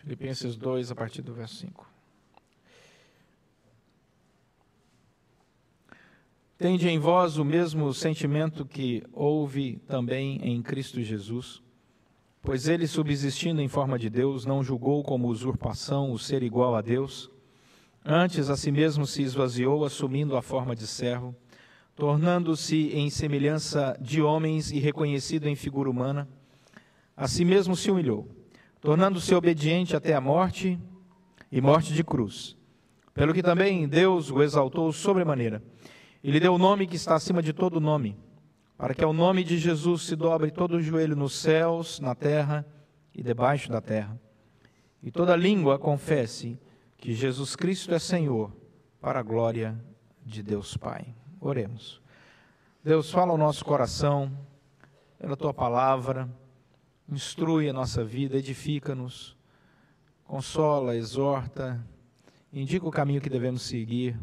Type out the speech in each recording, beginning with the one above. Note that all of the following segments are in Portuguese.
Filipenses 2, a partir do verso 5. Tende em vós o mesmo sentimento que houve também em Cristo Jesus, pois ele, subsistindo em forma de Deus, não julgou como usurpação o ser igual a Deus, antes a si mesmo se esvaziou, assumindo a forma de servo, tornando-se em semelhança de homens e reconhecido em figura humana, a si mesmo se humilhou, tornando-se obediente até a morte e morte de cruz, pelo que também Deus o exaltou sobremaneira, e lhe deu o nome que está acima de todo nome, para que ao nome de Jesus se dobre todo o joelho nos céus, na terra e debaixo da terra, e toda língua confesse que Jesus Cristo é Senhor, para a glória de Deus Pai. Oremos. Deus, fala ao nosso coração, pela Tua palavra, instrui a nossa vida, edifica-nos, consola, exorta, indica o caminho que devemos seguir.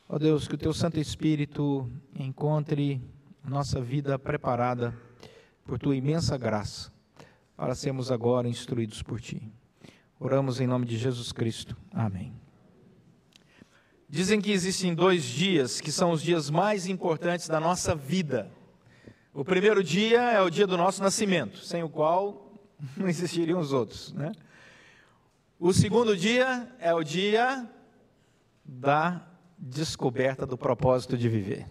Ó Deus, que o Teu Santo Espírito encontre a nossa vida preparada por Tua imensa graça, para sermos agora instruídos por Ti. Oramos em nome de Jesus Cristo. Amém. Dizem que existem 2 dias que são os dias mais importantes da nossa vida. O primeiro dia é o dia do nosso nascimento, sem o qual não existiriam os outros, né? O segundo dia é o dia da descoberta do propósito de viver.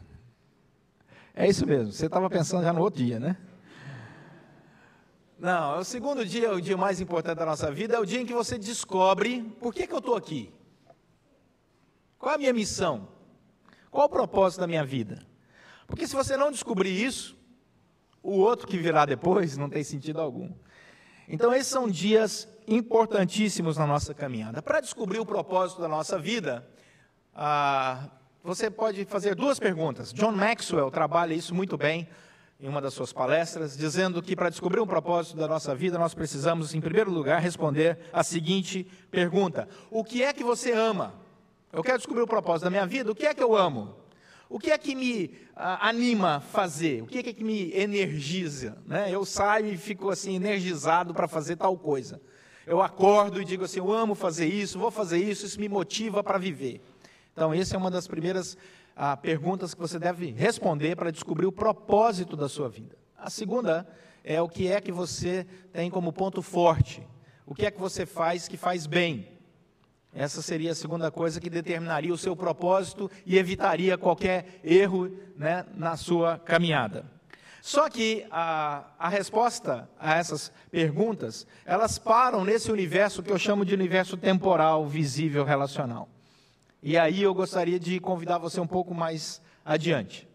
É isso mesmo, você estava pensando já no outro dia, né? Não, o segundo dia é o dia mais importante da nossa vida, é o dia em que você descobre por que eu estou aqui. Qual é a minha missão? Qual o propósito da minha vida? Porque se você não descobrir isso, o outro que virá depois não tem sentido algum. Então esses são dias importantíssimos na nossa caminhada. Para descobrir o propósito da nossa vida, você pode fazer 2 perguntas. John Maxwell trabalha isso muito bem em uma das suas palestras, dizendo que para descobrir um propósito da nossa vida, nós precisamos, em primeiro lugar, responder a seguinte pergunta: o que é que você ama? Eu quero descobrir o propósito da minha vida, o que é que eu amo? O que é que me anima a fazer? O que é que me energiza? Né? Eu saio e fico assim energizado para fazer tal coisa. Eu acordo e digo assim, eu amo fazer isso, vou fazer isso me motiva para viver. Então, essa é uma das primeiras perguntas que você deve responder para descobrir o propósito da sua vida. A segunda é o que é que você tem como ponto forte. O que é que você faz que faz bem? Essa seria a segunda coisa que determinaria o seu propósito e evitaria qualquer erro, né, na sua caminhada. Só que a resposta a essas perguntas, elas param nesse universo que eu chamo de universo temporal, visível, relacional. E aí eu gostaria de convidar você um pouco mais adiante.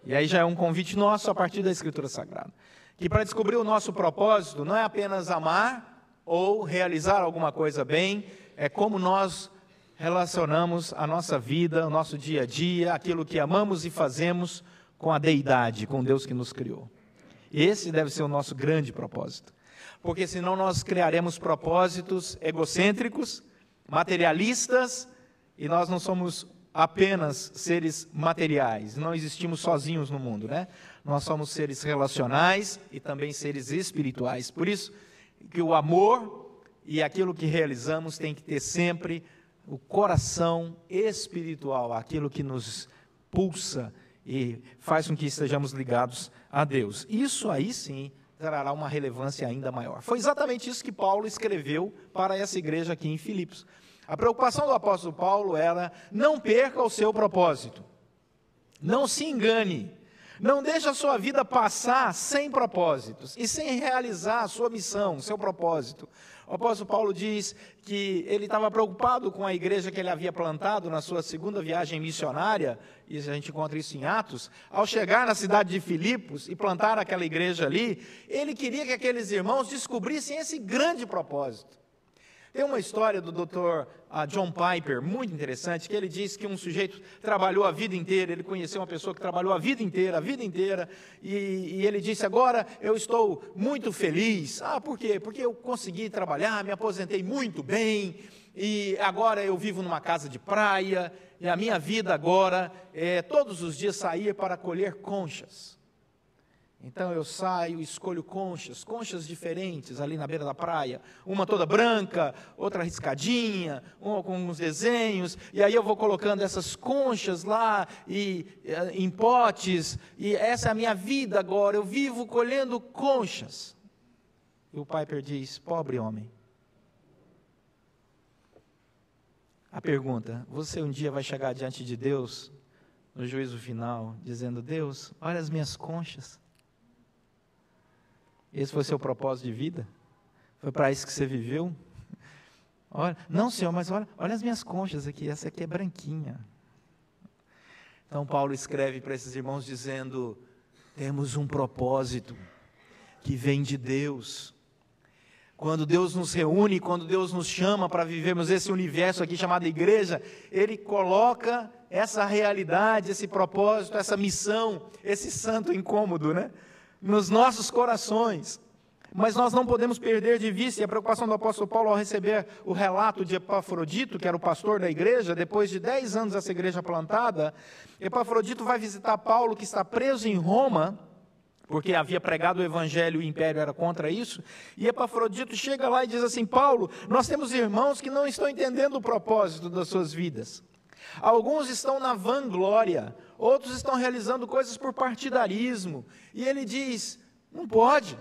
E aí já é um convite nosso a partir da Escritura Sagrada. Que para descobrir o nosso propósito não é apenas amar ou realizar alguma coisa bem, é como nós relacionamos a nossa vida, o nosso dia a dia, aquilo que amamos e fazemos com a deidade, com Deus que nos criou. Esse deve ser o nosso grande propósito. Porque senão nós criaremos propósitos egocêntricos, materialistas, e nós não somos apenas seres materiais, não existimos sozinhos no mundo, né? Nós somos seres relacionais e também seres espirituais. Por isso que o amor e aquilo que realizamos tem que ter sempre o coração espiritual, aquilo que nos pulsa e faz com que estejamos ligados a Deus. Isso aí sim trará uma relevância ainda maior. Foi exatamente isso que Paulo escreveu para essa igreja aqui em Filipos. A preocupação do apóstolo Paulo era: não perca o seu propósito, não se engane, não deixe a sua vida passar sem propósitos e sem realizar a sua missão, o seu propósito. O apóstolo Paulo diz que ele estava preocupado com a igreja que ele havia plantado na sua segunda viagem missionária, e a gente encontra isso em Atos. Ao chegar na cidade de Filipos e plantar aquela igreja ali, ele queria que aqueles irmãos descobrissem esse grande propósito. Tem uma história do Dr. John Piper, muito interessante, que ele diz que um sujeito trabalhou a vida inteira, ele conheceu uma pessoa que trabalhou a vida inteira, e ele disse: agora eu estou muito feliz. Por quê? Porque eu consegui trabalhar, me aposentei muito bem, e agora eu vivo numa casa de praia, e a minha vida agora é todos os dias sair para colher conchas. Então eu saio, escolho conchas diferentes ali na beira da praia, uma toda branca, outra riscadinha, uma com uns desenhos, e aí eu vou colocando essas conchas lá em potes, e essa é a minha vida agora, eu vivo colhendo conchas. E o Piper diz: pobre homem. A pergunta: você um dia vai chegar diante de Deus, no juízo final, dizendo: Deus, olha as minhas conchas. Esse foi seu propósito de vida? Foi para isso que você viveu? Olha, não, Senhor, mas olha as minhas conchas aqui, essa aqui é branquinha. Então Paulo escreve para esses irmãos dizendo: temos um propósito que vem de Deus. Quando Deus nos reúne, quando Deus nos chama para vivermos esse universo aqui chamado igreja, Ele coloca essa realidade, esse propósito, essa missão, esse santo incômodo, né, nos nossos corações. Mas nós não podemos perder de vista, e a preocupação do apóstolo Paulo ao receber o relato de Epafrodito, que era o pastor da igreja, depois de 10 anos essa igreja plantada, Epafrodito vai visitar Paulo, que está preso em Roma, porque havia pregado o evangelho e o império era contra isso, e Epafrodito chega lá e diz assim: Paulo, nós temos irmãos que não estão entendendo o propósito das suas vidas. Alguns estão na vanglória, outros estão realizando coisas por partidarismo, e ele diz: não pode.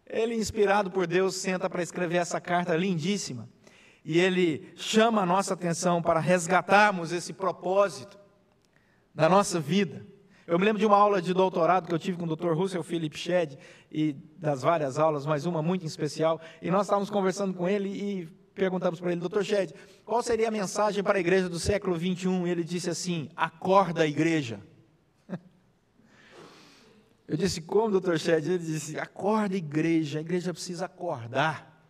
Ele, inspirado por Deus, senta para escrever essa carta lindíssima, e ele chama a nossa atenção para resgatarmos esse propósito da nossa vida. Eu me lembro de uma aula de doutorado que eu tive com o Dr. Russell Philip Shedd, e das várias aulas, mas uma muito em especial, e nós estávamos conversando com ele e perguntamos para ele: Dr. Shedd, qual seria a mensagem para a igreja do século 21? E ele disse assim: acorda, igreja. Eu disse: como, Dr. Shedd? Ele disse: acorda, igreja, a igreja precisa acordar,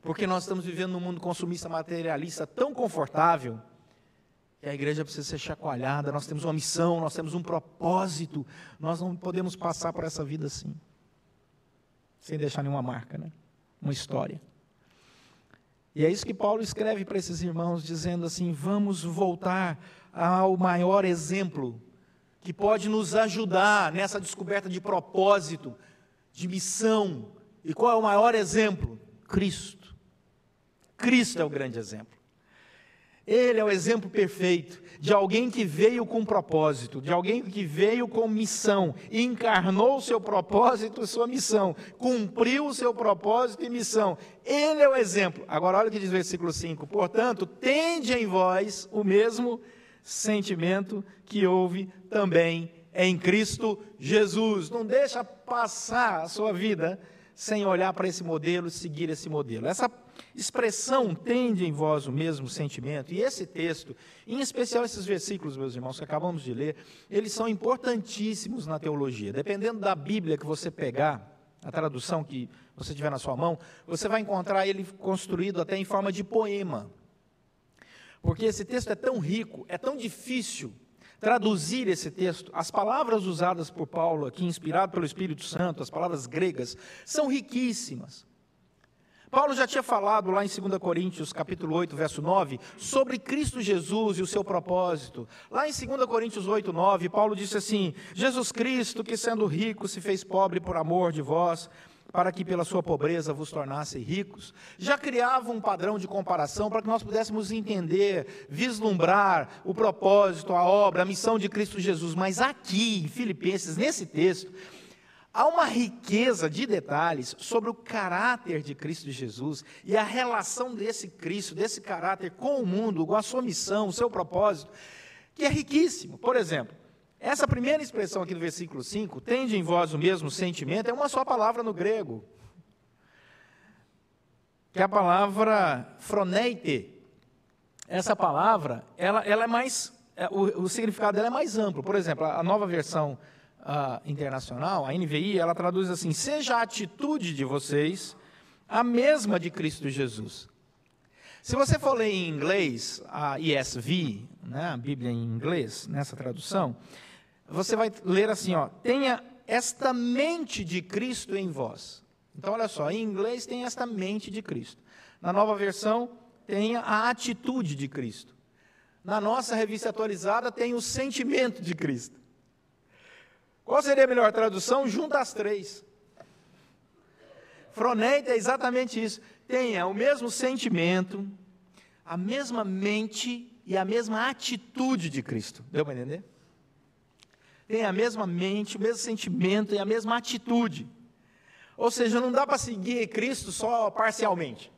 porque nós estamos vivendo num mundo consumista, materialista, tão confortável, e a igreja precisa ser chacoalhada. Nós temos uma missão, nós temos um propósito, nós não podemos passar por essa vida assim, sem deixar nenhuma marca, né? Uma história. E é isso que Paulo escreve para esses irmãos, dizendo assim: vamos voltar ao maior exemplo que pode nos ajudar nessa descoberta de propósito, de missão. E qual é o maior exemplo? Cristo. Cristo é o grande exemplo. Ele é o exemplo perfeito de alguém que veio com propósito, de alguém que veio com missão, encarnou o seu propósito e sua missão, cumpriu o seu propósito e missão. Ele é o exemplo. Agora olha o que diz o versículo 5: portanto, tende em vós o mesmo sentimento que houve também em Cristo Jesus. Não deixa passar a sua vida sem olhar para esse modelo, seguir esse modelo. Essa expressão, tende em vós o mesmo sentimento, e esse texto, em especial esses versículos, meus irmãos, que acabamos de ler, eles são importantíssimos na teologia. Dependendo da Bíblia que você pegar, a tradução que você tiver na sua mão, você vai encontrar ele construído até em forma de poema. Porque esse texto é tão rico, é tão difícil traduzir esse texto. As palavras usadas por Paulo aqui, inspirado pelo Espírito Santo, as palavras gregas, são riquíssimas. Paulo já tinha falado lá em 2 Coríntios, capítulo 8, verso 9, sobre Cristo Jesus e o seu propósito. Lá em 2 Coríntios 8, 9, Paulo disse assim: Jesus Cristo, que sendo rico, se fez pobre por amor de vós, para que pela sua pobreza vos tornassem ricos. Já criava um padrão de comparação para que nós pudéssemos entender, vislumbrar o propósito, a obra, a missão de Cristo Jesus. Mas aqui, em Filipenses, nesse texto, há uma riqueza de detalhes sobre o caráter de Cristo Jesus e a relação desse Cristo, desse caráter com o mundo, com a sua missão, o seu propósito, que é riquíssimo. Por exemplo, essa primeira expressão aqui do versículo 5, tende em vós o mesmo sentimento, é uma só palavra no grego, que é a palavra phroneite. Essa palavra, ela é mais, o significado dela é mais amplo. Por exemplo, a nova versão internacional, a NVI, ela traduz assim: seja a atitude de vocês a mesma de Cristo Jesus. Se você for ler em inglês, a ESV, né, a Bíblia em inglês, nessa tradução, você vai ler assim, ó: tenha esta mente de Cristo em vós. Então, olha só, em inglês tem esta mente de Cristo. Na nova versão, tenha a atitude de Cristo. Na nossa revista atualizada, tem o sentimento de Cristo. Qual seria a melhor tradução? Junta as três. Phroneite é exatamente isso. Tenha o mesmo sentimento, a mesma mente e a mesma atitude de Cristo. Deu para entender? Tenha a mesma mente, o mesmo sentimento e a mesma atitude. Ou seja, não dá para seguir Cristo só parcialmente.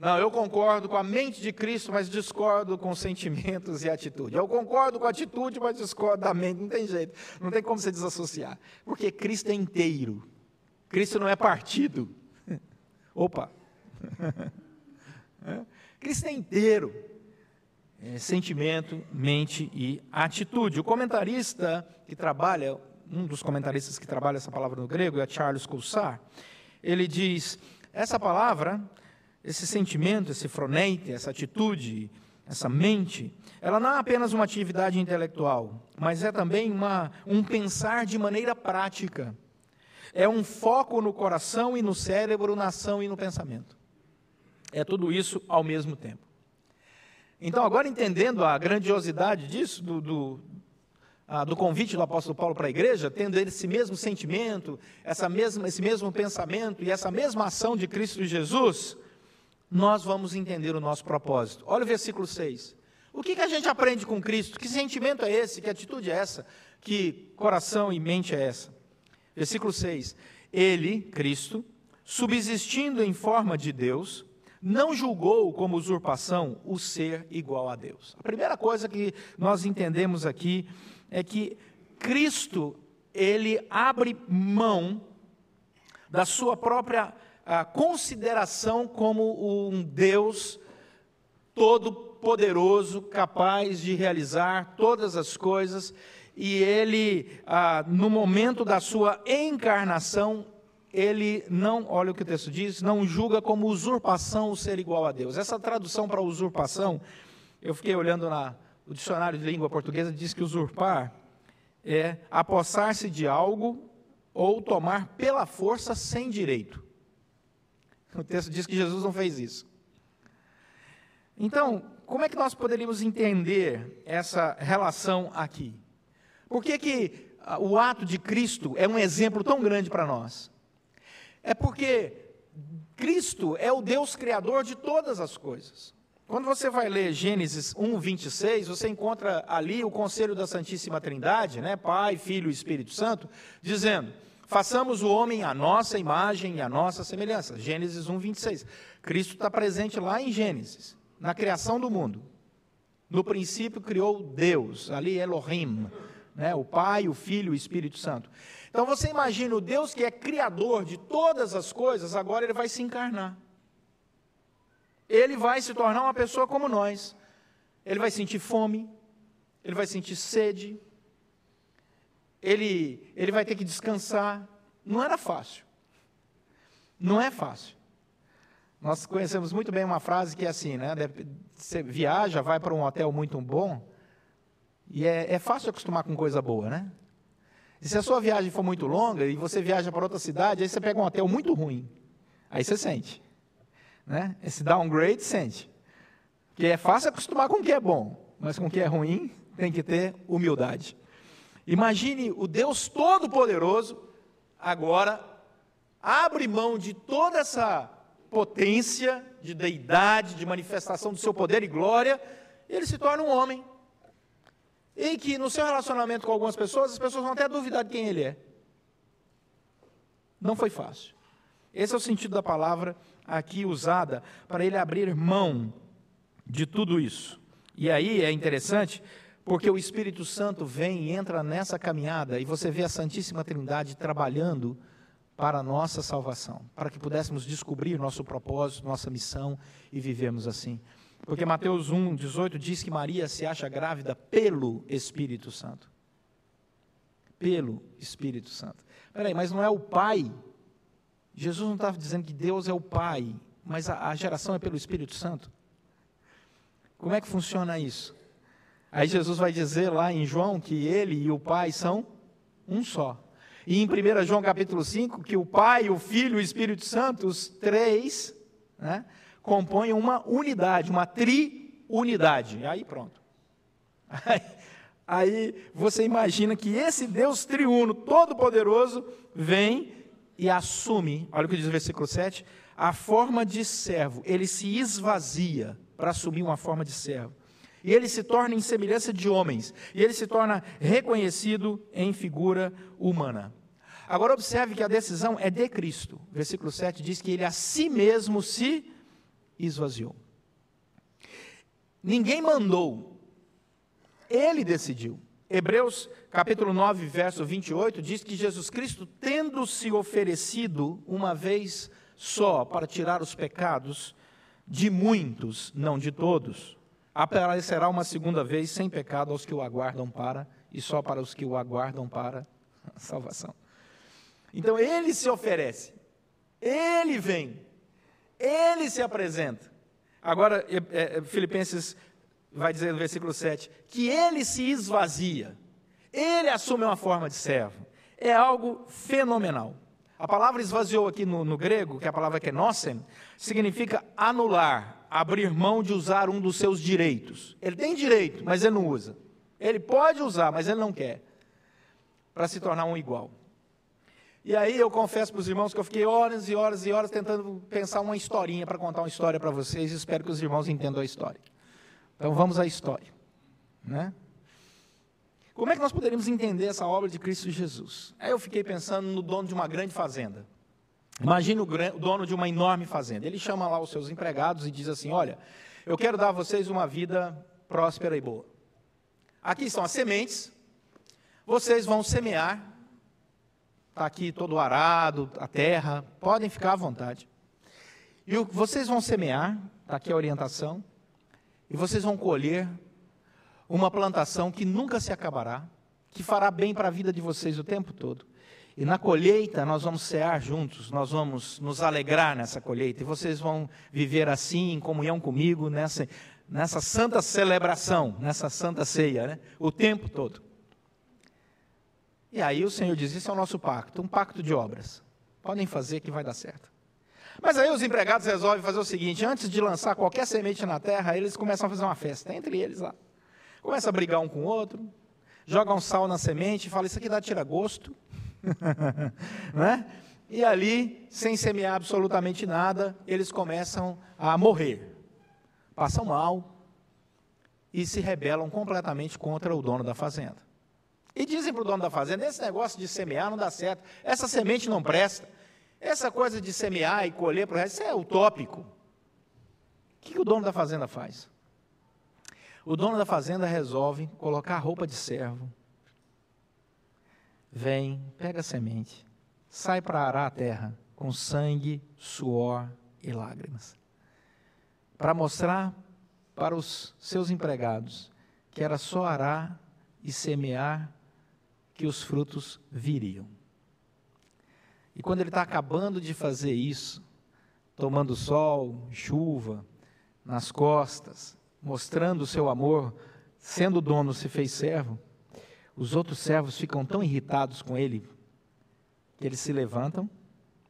Não, eu concordo com a mente de Cristo, mas discordo com os sentimentos e a atitude. Eu concordo com a atitude, mas discordo da mente. Não tem jeito, não tem como você desassociar. Porque Cristo é inteiro. Cristo não é partido. Opa! Cristo é inteiro. Sentimento, mente e atitude. O comentarista que trabalha, um dos comentaristas que trabalha essa palavra no grego é Charles Cousar. Ele diz, essa palavra, esse sentimento, esse phroneite, essa atitude, essa mente, ela não é apenas uma atividade intelectual, mas é também um pensar de maneira prática. É um foco no coração e no cérebro, na ação e no pensamento. É tudo isso ao mesmo tempo. Então, agora entendendo a grandiosidade disso, do convite do apóstolo Paulo para a igreja, tendo esse mesmo sentimento, esse mesmo pensamento e essa mesma ação de Cristo Jesus, nós vamos entender o nosso propósito. Olha o versículo 6. O que a gente aprende com Cristo? Que sentimento é esse? Que atitude é essa? Que coração e mente é essa? Versículo 6. Ele, Cristo, subsistindo em forma de Deus, não julgou como usurpação o ser igual a Deus. A primeira coisa que nós entendemos aqui é que Cristo, ele abre mão da sua própria consideração como um Deus todo-poderoso, capaz de realizar todas as coisas, e ele, no momento da sua encarnação, ele não, olha o que o texto diz, não julga como usurpação o ser igual a Deus. Essa tradução para usurpação, eu fiquei olhando o dicionário de língua portuguesa, diz que usurpar é apossar-se de algo ou tomar pela força sem direito. O texto diz que Jesus não fez isso. Então, como é que nós poderíamos entender essa relação aqui? Por que o ato de Cristo é um exemplo tão grande para nós? É porque Cristo é o Deus criador de todas as coisas. Quando você vai ler Gênesis 1, 26, você encontra ali o conselho da Santíssima Trindade, né? Pai, Filho e Espírito Santo, dizendo, façamos o homem à nossa imagem e à nossa semelhança. Gênesis 1, 26. Cristo está presente lá em Gênesis, na criação do mundo. No princípio criou Deus, ali Elohim, né? O Pai, o Filho e o Espírito Santo. Então você imagina o Deus que é criador de todas as coisas, agora ele vai se encarnar. Ele vai se tornar uma pessoa como nós. Ele vai sentir fome, ele vai sentir sede, ele vai ter que descansar. Não era fácil. Não é fácil. Nós conhecemos muito bem uma frase que é assim, né? Você viaja, vai para um hotel muito bom, e é fácil acostumar com coisa boa, né? E se a sua viagem for muito longa, e você viaja para outra cidade, aí você pega um hotel muito ruim. Aí você sente. Né? Esse downgrade sente. Porque é fácil acostumar com o que é bom, mas com o que é ruim, tem que ter humildade. Imagine o Deus Todo-Poderoso, agora, abre mão de toda essa potência de deidade, de manifestação do seu poder e glória, e ele se torna um homem. E que no seu relacionamento com algumas pessoas, as pessoas vão até duvidar de quem ele é. Não foi fácil. Esse é o sentido da palavra aqui usada para ele abrir mão de tudo isso. E aí é interessante, porque o Espírito Santo vem e entra nessa caminhada, e você vê a Santíssima Trindade trabalhando para a nossa salvação, para que pudéssemos descobrir nosso propósito, nossa missão e vivermos assim. Porque Mateus 1, 18 diz que Maria se acha grávida pelo Espírito Santo. Pelo Espírito Santo. Peraí, mas não é o Pai? Jesus não estava dizendo que Deus é o Pai, mas a geração é pelo Espírito Santo? Como é que funciona isso? Aí Jesus vai dizer lá em João que ele e o Pai são um só. E em 1 João capítulo 5, que o Pai, o Filho e o Espírito Santo, os três, né, compõem uma unidade, uma triunidade. E aí pronto. Aí você imagina que esse Deus triuno, todo-poderoso, vem e assume, olha o que diz o versículo 7, a forma de servo. Ele se esvazia para assumir uma forma de servo. E ele se torna em semelhança de homens. E ele se torna reconhecido em figura humana. Agora observe que a decisão é de Cristo. Versículo 7 diz que ele a si mesmo se esvaziou. Ninguém mandou. Ele decidiu. Hebreus capítulo 9, verso 28, diz que Jesus Cristo, tendo se oferecido uma vez só para tirar os pecados de muitos, não de todos, aparecerá uma segunda vez sem pecado aos que o aguardam para, e só para os que o aguardam para a salvação. Então ele se oferece, ele vem, ele se apresenta. Agora, Filipenses vai dizer no versículo 7, que ele se esvazia, ele assume uma forma de servo. É algo fenomenal. A palavra esvaziou aqui no grego, que é a palavra kenosen, significa anular, abrir mão de usar um dos seus direitos. Ele tem direito, mas ele não usa. Ele pode usar, mas ele não quer, para se tornar um igual. E aí eu confesso para os irmãos que eu fiquei horas e horas e horas tentando pensar uma historinha para contar uma história para vocês, e espero que os irmãos entendam a história. Então vamos à história, né? Como é que nós poderíamos entender essa obra de Cristo Jesus? Aí eu fiquei pensando no dono de uma grande fazenda. Imagina o dono de uma enorme fazenda. Ele chama lá os seus empregados e diz assim, olha, eu quero dar a vocês uma vida próspera e boa. Aqui estão as sementes, vocês vão semear, está aqui todo arado, a terra, podem ficar à vontade. E vocês vão semear, está aqui a orientação, e vocês vão colher uma plantação que nunca se acabará, que fará bem para a vida de vocês o tempo todo. E na colheita nós vamos cear juntos, nós vamos nos alegrar nessa colheita, e vocês vão viver assim, em comunhão comigo, nessa santa celebração, nessa santa ceia, né? O tempo todo. E aí o Senhor diz, isso é o nosso pacto, um pacto de obras. Podem fazer que vai dar certo. Mas aí os empregados resolvem fazer o seguinte, antes de lançar qualquer semente na terra, eles começam a fazer uma festa, entre eles lá. Começam a brigar um com o outro, jogam sal na semente e falam, isso aqui dá tira-gosto. Né? E ali, sem semear absolutamente nada, eles começam a morrer. Passam mal e se rebelam completamente contra o dono da fazenda. E dizem para o dono da fazenda, esse negócio de semear não dá certo, essa semente não presta, essa coisa de semear e colher para o resto, isso é utópico. O que o dono da fazenda faz? O dono da fazenda resolve colocar a roupa de servo, vem, pega a semente, sai para arar a terra com sangue, suor e lágrimas, para mostrar para os seus empregados que era só arar e semear que os frutos viriam. E quando ele está acabando de fazer isso, tomando sol, chuva, nas costas, mostrando o seu amor, sendo dono se fez servo, os outros servos ficam tão irritados com ele, que eles se levantam,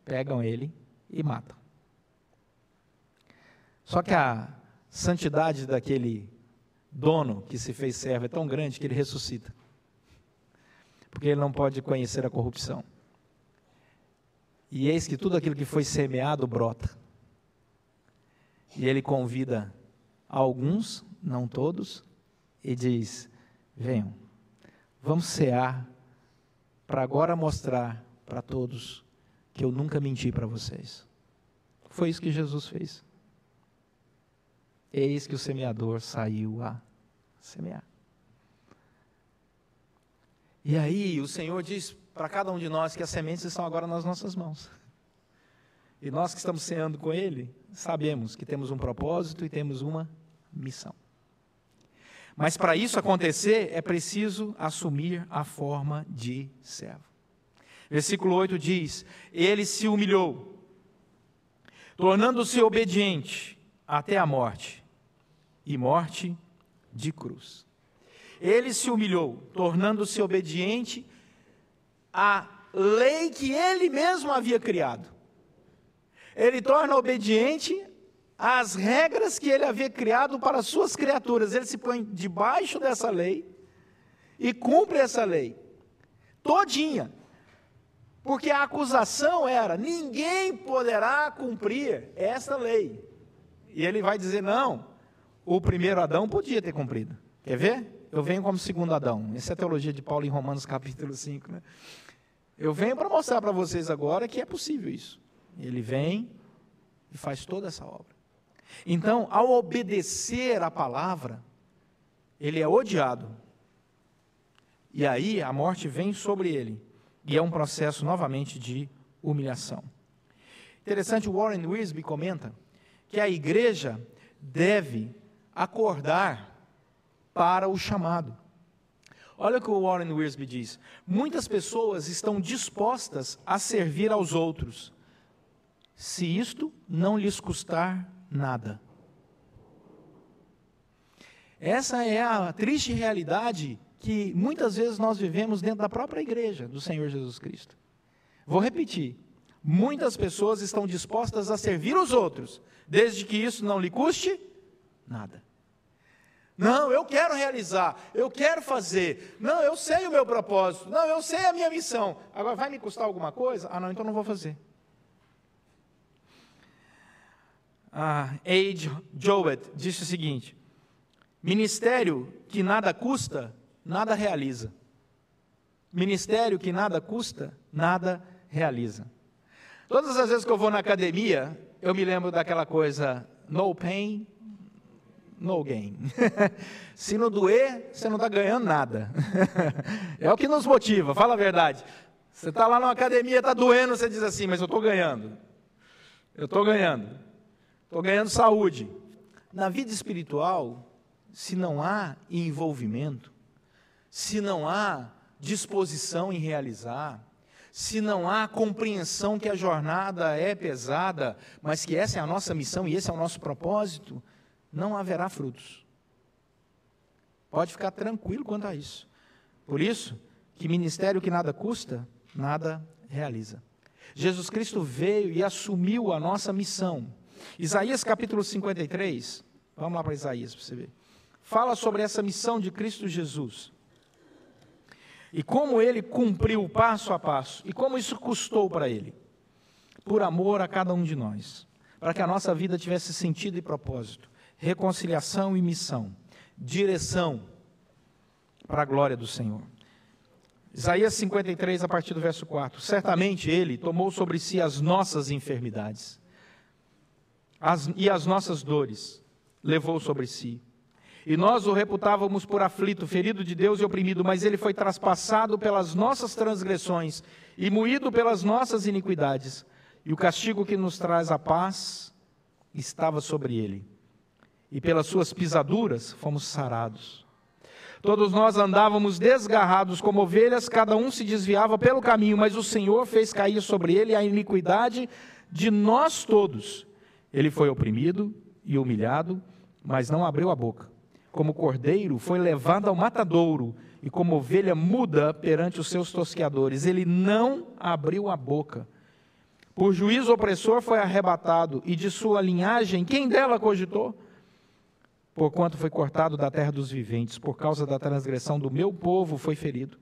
pegam ele e matam. Só que a santidade daquele dono que se fez servo é tão grande que ele ressuscita. Porque ele não pode conhecer a corrupção. E eis que tudo aquilo que foi semeado brota. E ele convida alguns, não todos, e diz, venham, vamos cear, para agora mostrar para todos que eu nunca menti para vocês. Foi isso que Jesus fez. Eis que o semeador saiu a semear. E aí o Senhor diz para cada um de nós que as sementes estão agora nas nossas mãos. E nós que estamos ceando com Ele, sabemos que temos um propósito e temos uma missão. Mas para isso acontecer, é preciso assumir a forma de servo. Versículo 8 diz, ele se humilhou, tornando-se obediente até a morte, e morte de cruz. Ele se humilhou, tornando-se obediente à lei que ele mesmo havia criado. Ele torna obediente às regras que ele havia criado para as suas criaturas. Ele se põe debaixo dessa lei e cumpre essa lei, todinha. Porque a acusação era, ninguém poderá cumprir essa lei. E ele vai dizer, não, o primeiro Adão podia ter cumprido. Quer ver? Eu venho como segundo Adão. Essa é a teologia de Paulo em Romanos capítulo 5, né? Eu venho para mostrar para vocês agora que é possível isso. Ele vem e faz toda essa obra. Então, ao obedecer a palavra, ele é odiado. E aí a morte vem sobre ele. E é um processo novamente de humilhação. Interessante, o Warren Wiersbe comenta que a igreja deve acordar para o chamado. Olha o que o Warren Wiersbe diz. Muitas pessoas estão dispostas a servir aos outros, se isto não lhes custar nada. Essa é a triste realidade que muitas vezes nós vivemos dentro da própria igreja do Senhor Jesus Cristo. Vou repetir. Muitas pessoas estão dispostas a servir os outros, desde que isso não lhe custe nada. Não, eu quero realizar, eu quero fazer. Não, eu sei o meu propósito. Não, eu sei a minha missão. Agora, vai me custar alguma coisa? Ah, não, então não vou fazer. A.J. Jowett disse o seguinte: ministério que nada custa, nada realiza. Ministério que nada custa, nada realiza. Todas as vezes que eu vou na academia, eu me lembro daquela coisa, no pain, no gain. Se não doer, você não está ganhando nada. É o que nos motiva, fala a verdade. Você está lá na academia, está doendo, você diz assim, mas eu estou ganhando. Eu estou ganhando. Estou ganhando saúde. Na vida espiritual, se não há envolvimento, se não há disposição em realizar, se não há compreensão que a jornada é pesada, mas que essa é a nossa missão e esse é o nosso propósito, não haverá frutos. Pode ficar tranquilo quanto a isso. Por isso, que ministério que nada custa, nada realiza. Jesus Cristo veio e assumiu a nossa missão. Isaías capítulo 53, vamos lá para Isaías para você ver. Fala sobre essa missão de Cristo Jesus. E como ele cumpriu passo a passo, e como isso custou para ele, por amor a cada um de nós, para que a nossa vida tivesse sentido e propósito, reconciliação e missão, direção para a glória do Senhor. Isaías 53, a partir do verso 4, certamente ele tomou sobre si as nossas enfermidades, e as nossas dores levou sobre si. E nós o reputávamos por aflito, ferido de Deus e oprimido, mas ele foi traspassado pelas nossas transgressões e moído pelas nossas iniquidades. E o castigo que nos traz a paz estava sobre ele. E pelas suas pisaduras fomos sarados. Todos nós andávamos desgarrados como ovelhas, cada um se desviava pelo caminho, mas o Senhor fez cair sobre ele a iniquidade de nós todos. Ele foi oprimido e humilhado, mas não abriu a boca. Como cordeiro, foi levado ao matadouro, e como ovelha muda perante os seus tosqueadores, ele não abriu a boca. Por juízo opressor foi arrebatado, e de sua linhagem, quem dela cogitou? Porquanto foi cortado da terra dos viventes, por causa da transgressão do meu povo foi ferido.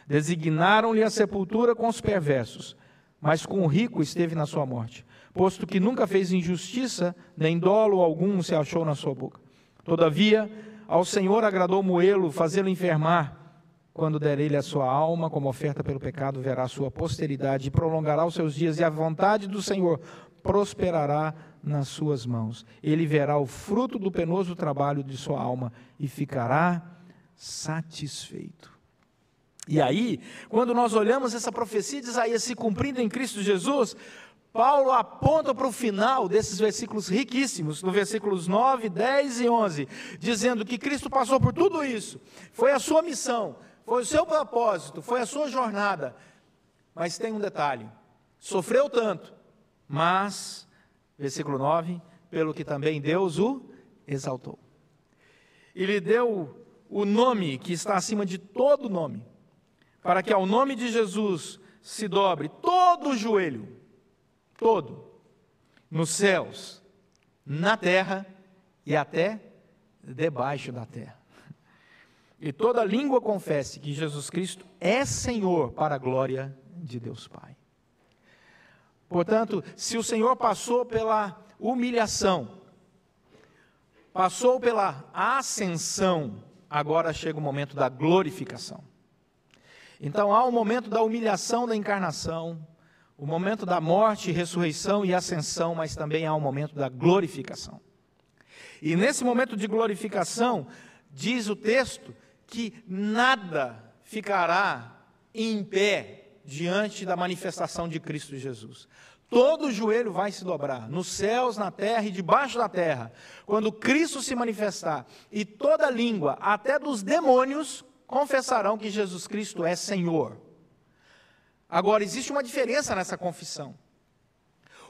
Designaram-lhe a sepultura com os perversos, mas com o rico esteve na sua morte, posto que nunca fez injustiça, nem dolo algum se achou na sua boca. Todavia, ao Senhor agradou moê-lo, fazê-lo enfermar. Quando der ele a sua alma, como oferta pelo pecado, verá a sua posteridade e prolongará os seus dias, e a vontade do Senhor prosperará nas suas mãos. Ele verá o fruto do penoso trabalho de sua alma e ficará satisfeito. E aí, quando nós olhamos essa profecia de Isaías se cumprindo em Cristo Jesus, Paulo aponta para o final desses versículos riquíssimos, no versículos 9, 10 e 11, dizendo que Cristo passou por tudo isso, foi a sua missão, foi o seu propósito, foi a sua jornada, mas tem um detalhe, sofreu tanto, mas, versículo 9, pelo que também Deus o exaltou. E lhe deu o nome que está acima de todo nome, para que ao nome de Jesus se dobre todo o joelho, todo, nos céus, na terra e até debaixo da terra. e toda língua confesse que Jesus Cristo é Senhor, para a glória de Deus Pai. Portanto, se o Senhor passou pela humilhação, passou pela ascensão, agora chega o momento da glorificação. Então há o momento da humilhação da encarnação, o momento da morte, ressurreição e ascensão, mas também há o momento da glorificação. E nesse momento de glorificação, diz o texto que nada ficará em pé diante da manifestação de Cristo Jesus. Todo joelho vai se dobrar, nos céus, na terra e debaixo da terra, quando Cristo se manifestar, e toda língua, até dos demônios, confessarão que Jesus Cristo é Senhor. Agora, existe uma diferença nessa confissão.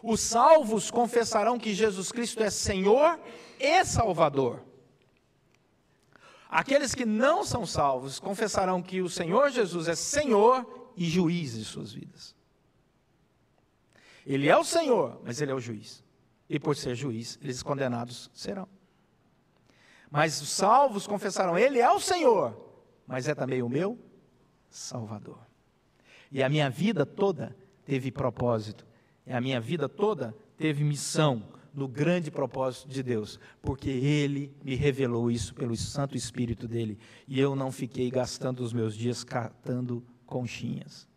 Os salvos confessarão que Jesus Cristo é Senhor e Salvador. Aqueles que não são salvos confessarão que o Senhor Jesus é Senhor e juiz de suas vidas. Ele é o Senhor, mas Ele é o juiz. E por ser juiz, eles condenados serão. Mas os salvos confessarão, Ele é o Senhor, mas é também o meu Salvador. E a minha vida toda teve propósito. E a minha vida toda teve missão no grande propósito de Deus, porque Ele me revelou isso pelo Santo Espírito dEle, e eu não fiquei gastando os meus dias catando conchinhas.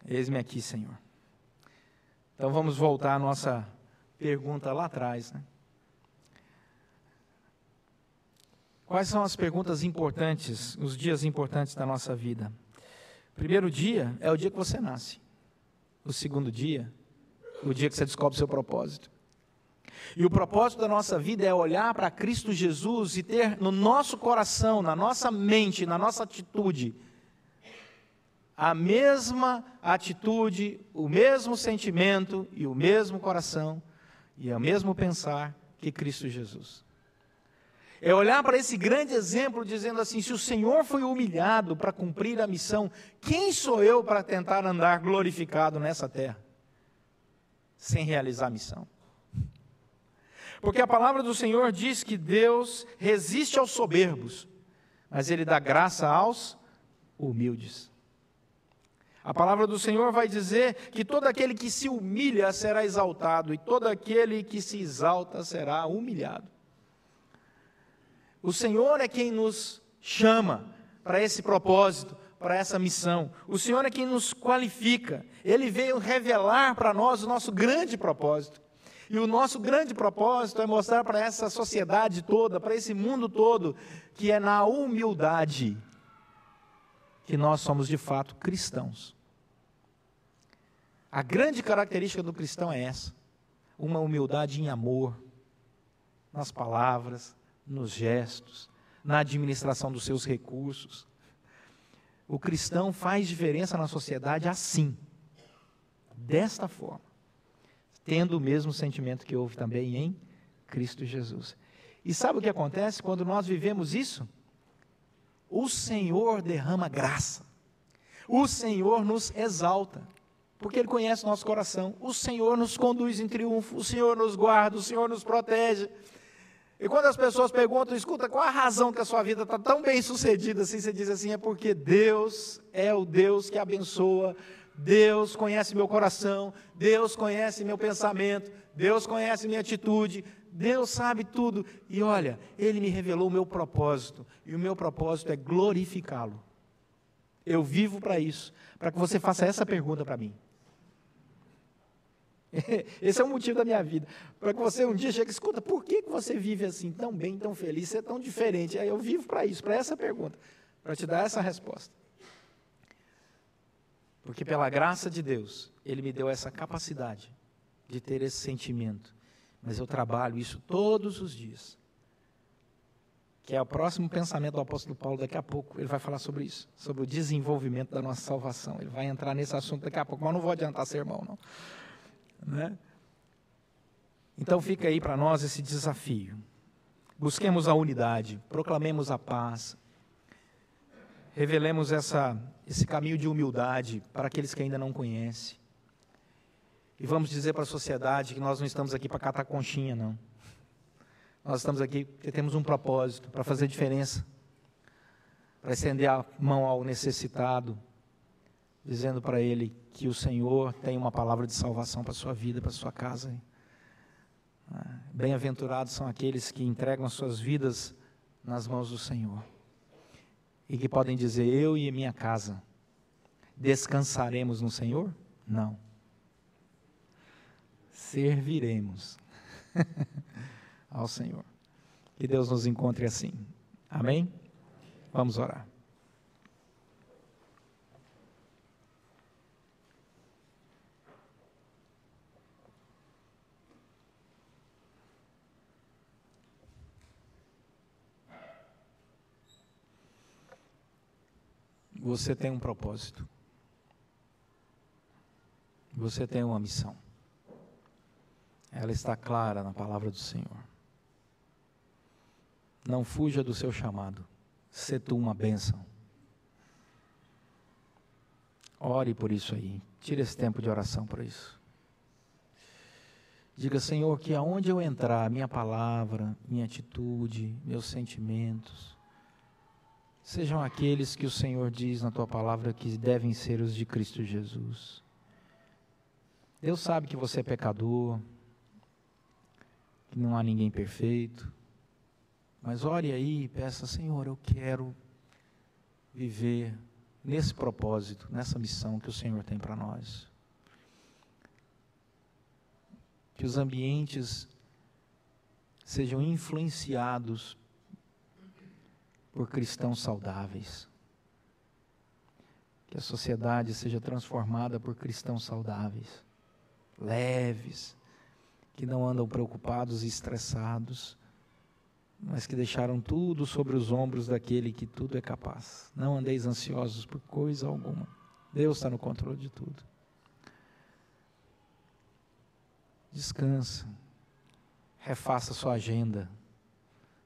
Eis-me aqui, Senhor. Então vamos voltar à nossa pergunta lá atrás, né? Quais são as perguntas importantes, os dias importantes da nossa vida? O primeiro dia é o dia que você nasce. O segundo dia, o dia que você descobre o seu propósito. E o propósito da nossa vida é olhar para Cristo Jesus e ter no nosso coração, na nossa mente, na nossa atitude, a mesma atitude, o mesmo sentimento e o mesmo coração e o mesmo pensar que Cristo Jesus. É olhar para esse grande exemplo dizendo assim, se o Senhor foi humilhado para cumprir a missão, quem sou eu para tentar andar glorificado nessa terra, sem realizar a missão? Porque a palavra do Senhor diz que Deus resiste aos soberbos, mas Ele dá graça aos humildes. A palavra do Senhor vai dizer que todo aquele que se humilha será exaltado, e todo aquele que se exalta será humilhado. O Senhor é quem nos chama para esse propósito, para essa missão. O Senhor é quem nos qualifica. Ele veio revelar para nós o nosso grande propósito. E o nosso grande propósito é mostrar para essa sociedade toda, para esse mundo todo, que é na humildade que nós somos de fato cristãos. A grande característica do cristão é essa, uma humildade em amor, nas palavras, nos gestos, na administração dos seus recursos. O cristão faz diferença na sociedade assim, desta forma, tendo o mesmo sentimento que houve também em Cristo Jesus. E sabe o que acontece quando nós vivemos isso? O Senhor derrama graça, o Senhor nos exalta, porque Ele conhece o nosso coração, o Senhor nos conduz em triunfo, o Senhor nos guarda, o Senhor nos protege. E quando as pessoas perguntam, escuta, qual a razão que a sua vida está tão bem sucedida assim? Você diz assim, é porque Deus é o Deus que abençoa, Deus conhece meu coração, Deus conhece meu pensamento, Deus conhece minha atitude, Deus sabe tudo. E olha, Ele me revelou o meu propósito, e o meu propósito é glorificá-lo. Eu vivo para isso, para que você faça essa pergunta para mim. Esse é o motivo da minha vida, para que você um dia chegue e escuta, por que você vive assim, tão bem, tão feliz, você é tão diferente? Aí eu vivo para isso, para essa pergunta, para te dar essa resposta. Porque pela graça de Deus, Ele me deu essa capacidade de ter esse sentimento, mas eu trabalho isso todos os dias, que é o próximo pensamento do apóstolo Paulo daqui a pouco, ele vai falar sobre isso, sobre o desenvolvimento da nossa salvação, ele vai entrar nesse assunto daqui a pouco, mas eu não vou adiantar sermão não. Né? Então fica aí para nós esse desafio. Busquemos a unidade, proclamemos a paz, revelemos esse caminho de humildade para aqueles que ainda não conhecem. E vamos dizer para a sociedade que nós não estamos aqui para catar conchinha, não. Nós estamos aqui porque temos um propósito, para fazer diferença, para estender a mão ao necessitado, dizendo para ele que o Senhor tem uma palavra de salvação para a sua vida, para a sua casa. Bem-aventurados são aqueles que entregam as suas vidas nas mãos do Senhor e que podem dizer: eu e minha casa descansaremos no Senhor? Não. Serviremos ao Senhor. Que Deus nos encontre assim. Amém? Vamos orar. Você tem um propósito. Você tem uma missão. Ela está clara na palavra do Senhor. Não fuja do seu chamado. Sê tu uma bênção. Ore por isso aí. Tire esse tempo de oração para isso. Diga: Senhor, que aonde eu entrar, minha palavra, minha atitude, meus sentimentos, sejam aqueles que o Senhor diz na tua palavra que devem ser os de Cristo Jesus. Deus sabe que você é pecador, que não há ninguém perfeito, mas ore aí e peça: Senhor, eu quero viver nesse propósito, nessa missão que o Senhor tem para nós. Que os ambientes sejam influenciados por cristãos saudáveis. Que a sociedade seja transformada por cristãos saudáveis, leves, que não andam preocupados e estressados, mas que deixaram tudo sobre os ombros daquele que tudo é capaz. Não andeis ansiosos por coisa alguma. Deus está no controle de tudo. Descansa, refaça sua agenda,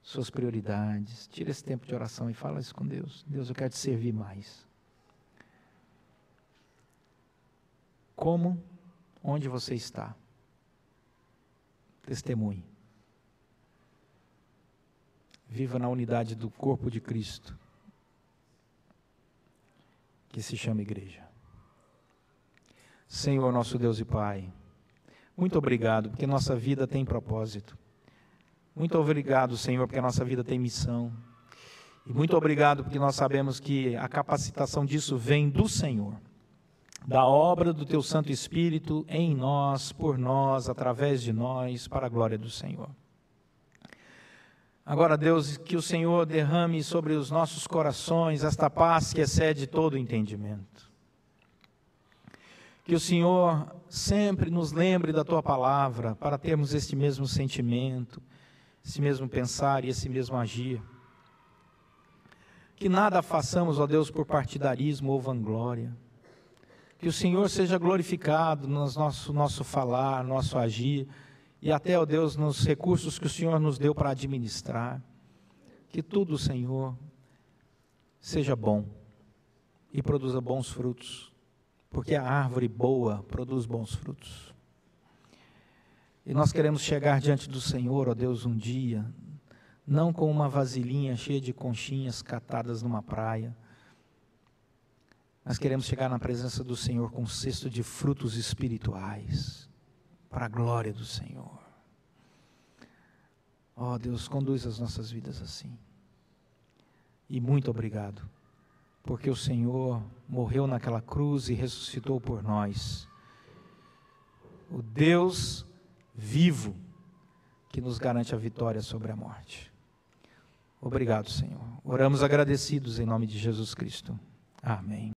suas prioridades, tira esse tempo de oração e fala isso com Deus. Deus, eu quero te servir mais. Como, onde você está? Testemunhe. Viva na unidade do corpo de Cristo, que se chama igreja. Senhor, nosso Deus e Pai, muito obrigado, porque nossa vida tem propósito. Muito obrigado, Senhor, porque a nossa vida tem missão. E muito obrigado, porque nós sabemos que a capacitação disso vem do Senhor, da obra do Teu Santo Espírito em nós, por nós, através de nós, para a glória do Senhor. Agora, Deus, que o Senhor derrame sobre os nossos corações esta paz que excede todo o entendimento. Que o Senhor sempre nos lembre da Tua palavra, para termos este mesmo sentimento, esse mesmo pensar e esse mesmo agir. Que nada façamos, ó Deus, por partidarismo ou vanglória. Que o Senhor seja glorificado no nosso falar, nosso agir, e até, ó Deus, nos recursos que o Senhor nos deu para administrar. Que tudo, Senhor, seja bom e produza bons frutos, porque a árvore boa produz bons frutos. E nós queremos chegar diante do Senhor, ó Deus, um dia, não com uma vasilhinha cheia de conchinhas catadas numa praia. Nós queremos chegar na presença do Senhor com um cesto de frutos espirituais, para a glória do Senhor. Ó Deus, conduz as nossas vidas assim. E muito obrigado, porque o Senhor morreu naquela cruz e ressuscitou por nós. O Deus vivo que nos garante a vitória sobre a morte. Obrigado, Senhor. Oramos agradecidos em nome de Jesus Cristo. Amém.